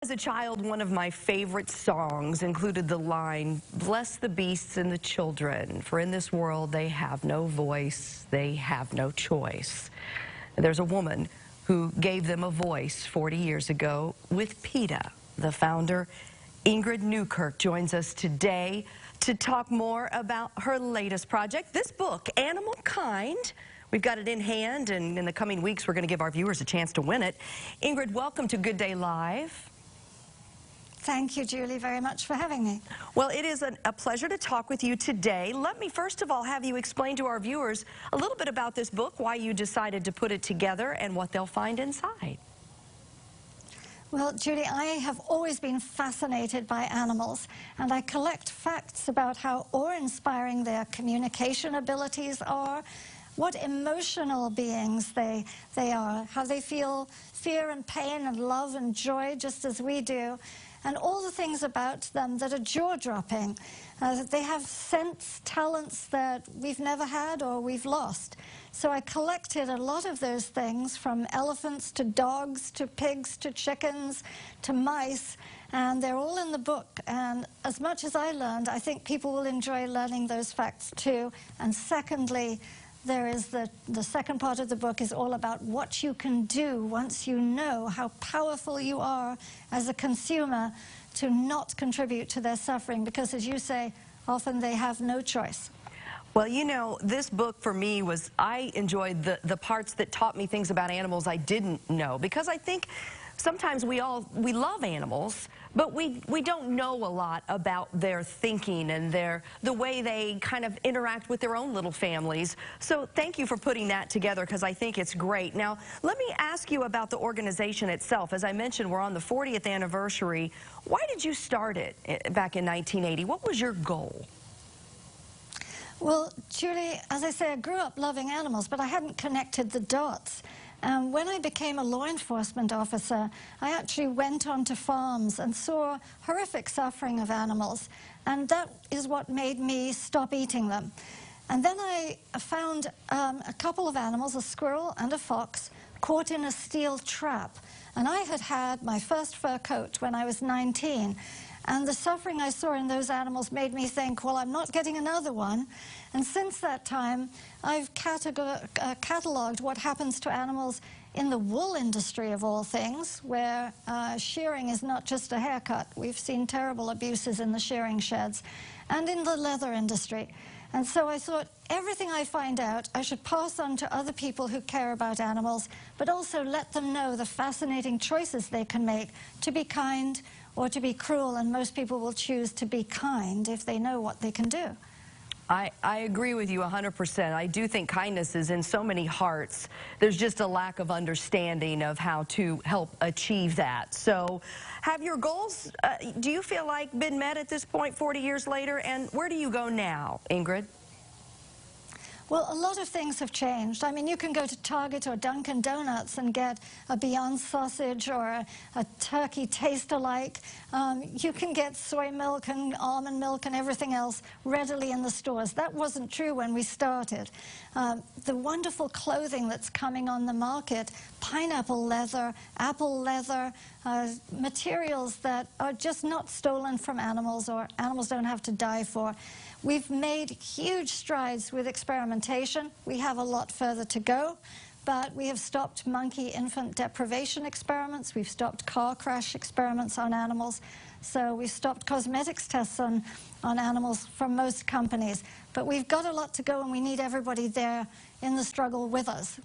As a child, one of my favorite songs included the line, "Bless the beasts and the children, for in this world they have no voice, they have no choice." There's a woman who gave them a voice 40 years ago with PETA. The founder, Ingrid Newkirk, joins us today to talk more about her latest project, this book, Animal Kind. We've got it in hand, and in the coming weeks, we're going to give our viewers a chance to win it. Ingrid, welcome to Good Day Live. Thank you, Julie, very much for having me. Well, it is a pleasure to talk with you today. Let me first of all have you explain to our viewers a little bit about this book, why you decided to put it together, and what they'll find inside. Well, Julie, I have always been fascinated by animals, and I collect facts about how awe-inspiring their communication abilities are, what emotional beings they are, how they feel fear and pain and love and joy just as we do, and all the things about them that are jaw-dropping. They have sense, talents that we've never had or we've lost. So I collected a lot of those things, from elephants to dogs to pigs to chickens to mice, and they're all in the book. And as much as I learned, I think people will enjoy learning those facts too. And secondly, there is the second part of the book is all about what you can do once you know how powerful you are as a consumer to not contribute to their suffering, because, as you say, often they have no choice. Well, you know, this book for me was, I enjoyed the parts that taught me things about animals I didn't know, because I think sometimes we love animals, but we don't know a lot about their thinking and the way they kind of interact with their own little families. So thank you for putting that together, because I think it's great. Now, let me ask you about the organization itself. As I mentioned, we're on the 40th anniversary. Why did you start it back in 1980? What was your goal? Well, Julie, as I say, I grew up loving animals, but I hadn't connected the dots. When I became a law enforcement officer, I actually went onto farms and saw horrific suffering of animals, and that is what made me stop eating them. And then I found a couple of animals, a squirrel and a fox, caught in a steel trap. And I had had my first fur coat when I was 19. And the suffering I saw in those animals made me think, well, I'm not getting another one. And since that time, I've cataloged what happens to animals in the wool industry, of all things, where shearing is not just a haircut. We've seen terrible abuses in the shearing sheds, and in the leather industry. And so I thought, everything I find out, I should pass on to other people who care about animals, but also let them know the fascinating choices they can make to be kind or to be cruel, and most people will choose to be kind if they know what they can do. I agree with you 100%. I do think kindness is in so many hearts. There's just a lack of understanding of how to help achieve that. So have your goals, do you feel like, been met at this point 40 years later? And where do you go now, Ingrid? Well, a lot of things have changed. I mean, you can go to Target or Dunkin' Donuts and get a Beyond sausage or a turkey taste-alike. You can get soy milk and almond milk and everything else readily in the stores. That wasn't true when we started. The wonderful clothing that's coming on the market, pineapple leather, apple leather, materials that are just not stolen from animals or animals don't have to die for. We've made huge strides with experimentation. We have a lot further to go, but we have stopped monkey infant deprivation experiments. We've stopped car crash experiments on animals. So we've stopped cosmetics tests on animals from most companies. But we've got a lot to go, and we need everybody there in the struggle with us.